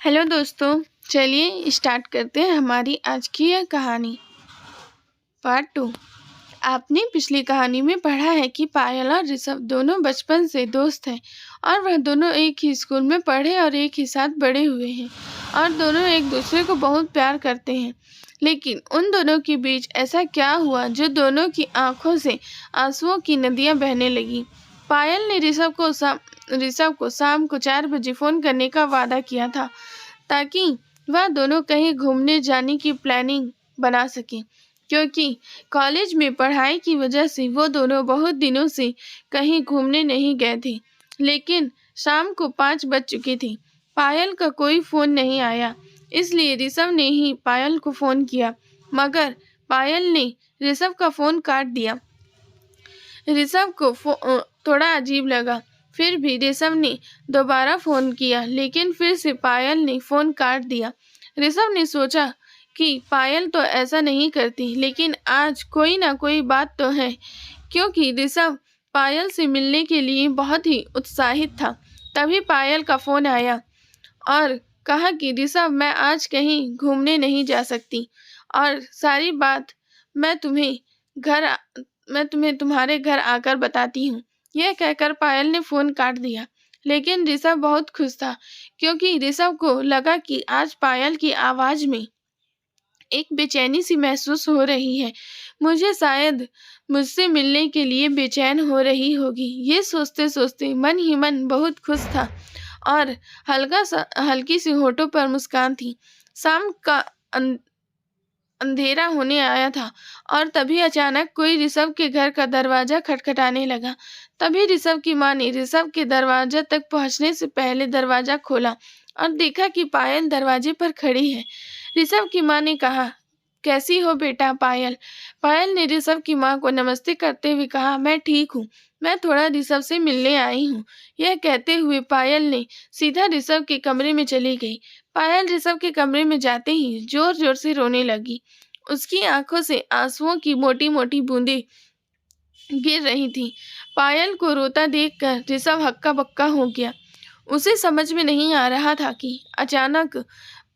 Hello दोस्तों, चलिए start करते हैं हमारी आज की यह कहानी। पार्ट 2। आपने पिछली कहानी में पढ़ा है कि पायल और ऋषभ दोनों बचपन से दोस्त हैं और वह दोनों एक ही स्कूल में पढ़े और एक ही साथ बड़े हुए हैं और दोनों एक दूसरे को बहुत प्यार करते हैं। लेकिन उन दोनों के बीच ऐसा क्या हुआ जो दोनों की आंखों से आंसुओं की नदियां बहने लगी। पायल ने ऋषभ को शाम को 4 बजे फ़ोन करने का वादा किया था ताकि वह दोनों कहीं घूमने जाने की प्लानिंग बना सके, क्योंकि कॉलेज में पढ़ाई की वजह से वो दोनों बहुत दिनों से कहीं घूमने नहीं गए थे। लेकिन शाम को 5 बज चुकी थी। पायल का कोई फ़ोन नहीं आया, इसलिए ऋषभ ने ही पायल को फ़ोन किया, मगर पायल ने ऋषभ का फ़ोन काट दिया। ऋषभ को थोड़ा अजीब लगा। फिर भी ऋषभ ने दोबारा फ़ोन किया, लेकिन फिर से पायल ने फ़ोन काट दिया। ऋषभ ने सोचा कि पायल तो ऐसा नहीं करती, लेकिन आज कोई ना कोई बात तो है, क्योंकि ऋषभ पायल से मिलने के लिए बहुत ही उत्साहित था। तभी पायल का फ़ोन आया और कहा कि ऋषभ, मैं आज कहीं घूमने नहीं जा सकती और सारी बात मैं तुम्हें तुम्हारे घर आकर बताती हूँ। यह कहकर पायल ने फ़ोन काट दिया। लेकिन ऋषभ बहुत खुश था, क्योंकि ऋषभ को लगा कि आज पायल की आवाज़ में एक बेचैनी सी महसूस हो रही है। मुझे शायद मुझसे मिलने के लिए बेचैन हो रही होगी। ये सोचते सोचते मन ही मन बहुत खुश था और हल्की सी होठों पर मुस्कान थी। शाम का अंधेरा होने आया था और तभी अचानक कोई ऋषभ के घर का दरवाज़ा खटखटाने लगा। तभी ऋषभ की माँ ने ऋषभ के दरवाज़ा तक पहुँचने से पहले दरवाज़ा खोला और देखा कि पायल दरवाजे पर खड़ी है। ऋषभ की माँ ने कहा, कैसी हो बेटा पायल? पायल ने ऋषभ की माँ को नमस्ते करते हुए कहा, मैं ठीक हूँ, मैं थोड़ा ऋषभ से मिलने आई हूँ। यह कहते हुए पायल ने सीधा ऋषभ के कमरे में चली गई। पायल ऋषभ के कमरे में जाते ही जोर जोर से रोने लगी। उसकी आंखों से आंसुओं की मोटी मोटी बूंदें गिर रही थी। पायल को रोता देखकर ऋषभ हक्का बक्का हो गया। उसे समझ में नहीं आ रहा था कि अचानक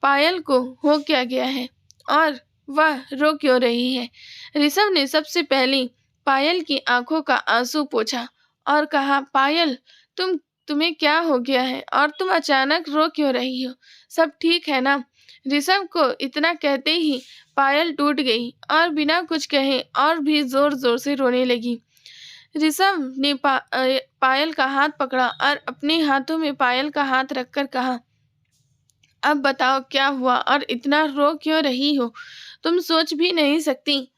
पायल को हो क्या गया है और वह रो क्यों रही है। ऋषभ ने सबसे पहले पायल की आंखों का आंसू पोंछा और कहा, पायल, तुम्हें क्या हो गया है और तुम अचानक रो क्यों रही हो? सब ठीक है ना? ऋषभ को इतना कहते ही पायल टूट गई और बिना कुछ कहे और भी जोर जोर से रोने लगी। ऋषभ ने पायल का हाथ पकड़ा और अपने हाथों में पायल का हाथ रखकर कहा, अब बताओ क्या हुआ और इतना रो क्यों रही हो? तुम सोच भी नहीं सकती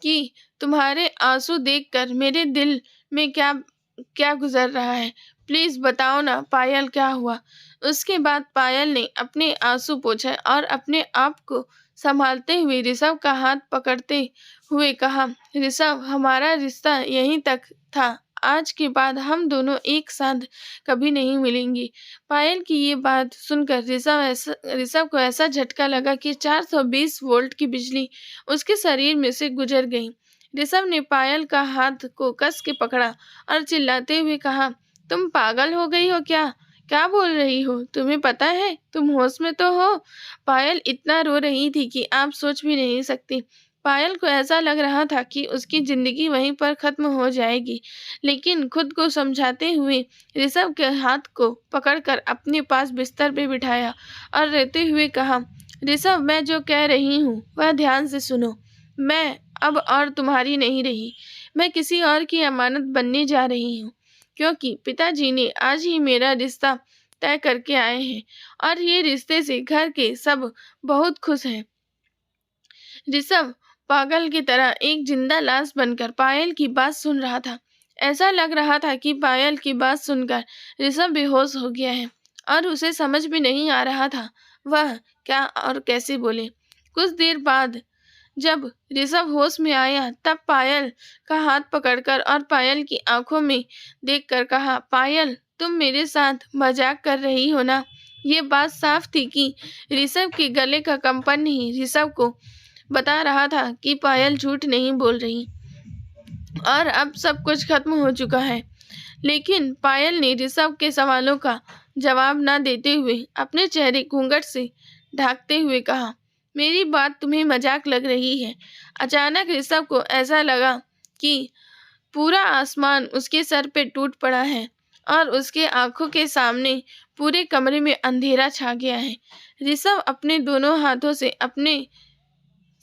कि तुम्हारे आंसू देखकर मेरे दिल में क्या क्या गुजर रहा है। प्लीज बताओ ना पायल, क्या हुआ? उसके बाद पायल ने अपने आंसू पोंछे और अपने आप को संभालते हुए ऋषभ का हाथ पकड़ते हुए कहा, ऋषभ, हमारा रिश्ता यहीं तक था। आज के बाद हम दोनों एक साथ कभी नहीं मिलेंगे। पायल की ये बात सुनकर ऋषभ को ऐसा झटका लगा कि 420 वोल्ट की बिजली उसके शरीर में से गुजर गई। ऋषभ ने पायल का हाथ को कस के पकड़ा और चिल्लाते हुए कहा, तुम पागल हो गई हो क्या? क्या बोल रही हो? तुम्हें पता है तुम होश में तो हो? पायल इतना रो रही थी कि आप सोच भी नहीं सकती। पायल को ऐसा लग रहा था कि उसकी जिंदगी वहीं पर खत्म हो जाएगी, लेकिन खुद को समझाते हुए ऋषभ के हाथ को पकड़कर अपने पास बिस्तर पे बिठाया और रोते हुए कहा, ऋषभ, मैं जो कह रही हूँ वह ध्यान से सुनो। मैं अब और तुम्हारी नहीं रही। मैं किसी और की अमानत बनने जा रही हूँ, क्योंकि पिताजी ने आज ही मेरा रिश्ता तय करके आए हैं और ये रिश्ते से घर के सब बहुत खुश हैं। ऋषभ पागल की तरह एक जिंदा लाश बनकर पायल की बात सुन रहा था। ऐसा लग रहा था कि पायल की बात सुनकर ऋषभ बेहोश हो गया है और उसे समझ में नहीं आ रहा था वह क्या और कैसे बोले। कुछ देर बाद जब ऋषभ होश में आया, तब पायल का हाथ पकड़कर और पायल की आंखों में देखकर कहा, पायल, तुम मेरे साथ मजाक कर रही हो ना? ये बात साफ थी कि ऋषभ के गले का कंपन ही ऋषभ को बता रहा था कि पायल झूठ नहीं बोल रही और अब सब कुछ खत्म हो चुका है। लेकिन पायल ने ऋषभ के सवालों का जवाब न देते हुए अपने चेहरे घूंघट से ढांकते हुए कहा, मेरी बात तुम्हें मजाक लग रही है। अचानक ऋषभ को ऐसा लगा कि पूरा आसमान उसके सर पे टूट पड़ा है और उसके आंखों के सामने पूरे कमरे में अंधेरा छा गया है। ऋषभ अपने दोनों हाथों से अपने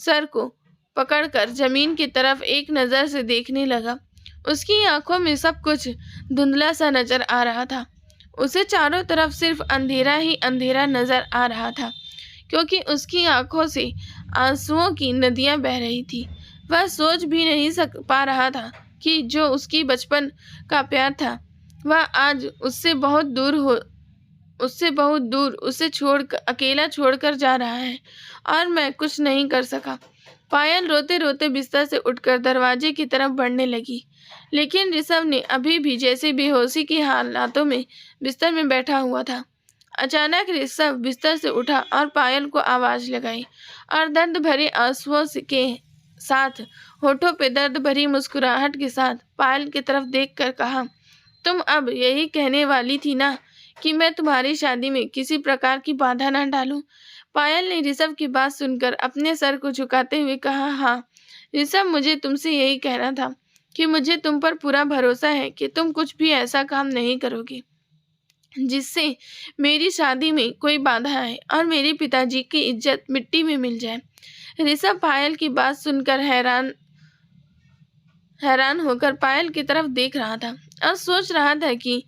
सर को पकड़कर जमीन की तरफ एक नजर से देखने लगा। उसकी आंखों में सब कुछ धुंधला सा नजर आ रहा था। उसे चारों तरफ सिर्फ अंधेरा ही अंधेरा नजर आ रहा था, क्योंकि उसकी आंखों से आंसुओं की नदियां बह रही थी। वह सोच भी नहीं पा रहा था कि जो उसकी बचपन का प्यार था वह आज उससे बहुत दूर उसे अकेला छोड़कर जा रहा है, और मैं कुछ नहीं कर सका। पायल रोते रोते बिस्तर से उठकर दरवाजे की तरफ बढ़ने लगी, लेकिन ऋषभ ने अभी भी जैसे बेहोशी की हालातों में बिस्तर में बैठा हुआ था। अचानक ऋषभ बिस्तर से उठा और पायल को आवाज लगाई और दर्द भरे आंसुओं के साथ, होठों पे दर्द भरी मुस्कुराहट के साथ पायल की तरफ देखकर कहा, तुम अब यही कहने वाली थी ना कि मैं तुम्हारी शादी में किसी प्रकार की बाधा न डालूं। पायल ने ऋषभ की बात सुनकर अपने सर को झुकाते हुए कहा, हाँ ऋषभ, मुझे तुमसे यही कहना था कि मुझे तुम पर पूरा भरोसा है कि तुम कुछ भी ऐसा काम नहीं करोगे जिससे मेरी शादी में कोई बाधा आए और मेरे पिताजी की इज्जत मिट्टी में मिल जाए। ऋषभ पायल की बात सुनकर हैरान होकर पायल की तरफ देख रहा था और सोच रहा था कि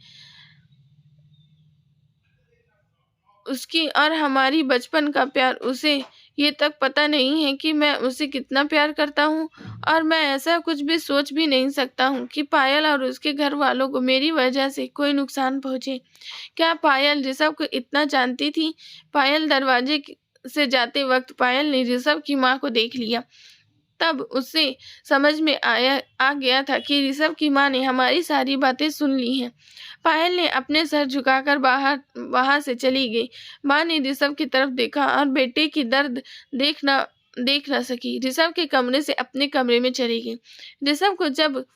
उसकी और हमारी बचपन का प्यार, उसे ये तक पता नहीं है कि मैं उसे कितना प्यार करता हूँ, और मैं ऐसा कुछ भी सोच भी नहीं सकता हूँ कि पायल और उसके घर वालों को मेरी वजह से कोई नुकसान पहुँचे। क्या पायल ऋषभ को इतना जानती थी? पायल दरवाजे से जाते वक्त पायल ने ऋषभ की माँ को देख लिया। तब उसे समझ में आ गया था कि ऋषभ की माँ ने हमारी सारी बातें सुन ली हैं। पायल ने अपने सर झुकाकर वहां से चली गई। माँ ने ऋषभ की तरफ देखा और बेटे की दर्द देख न सकी। ऋषभ के कमरे से अपने कमरे में चली गई। ऋषभ को जब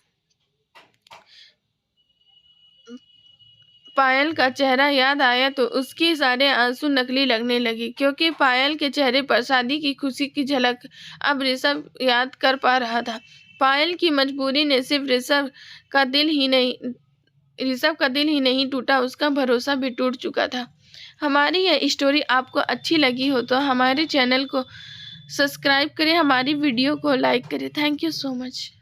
पायल का चेहरा याद आया तो उसके सारे आंसू नकली लगने लगे, क्योंकि पायल के चेहरे पर शादी की खुशी की झलक अब ऋषभ याद कर पा रहा था। पायल की मजबूरी ने सिर्फ ऋषभ का दिल ही नहीं टूटा, उसका भरोसा भी टूट चुका था। हमारी यह स्टोरी आपको अच्छी लगी हो तो हमारे चैनल को सब्सक्राइब करें, हमारी वीडियो को लाइक करें। Thank you so much.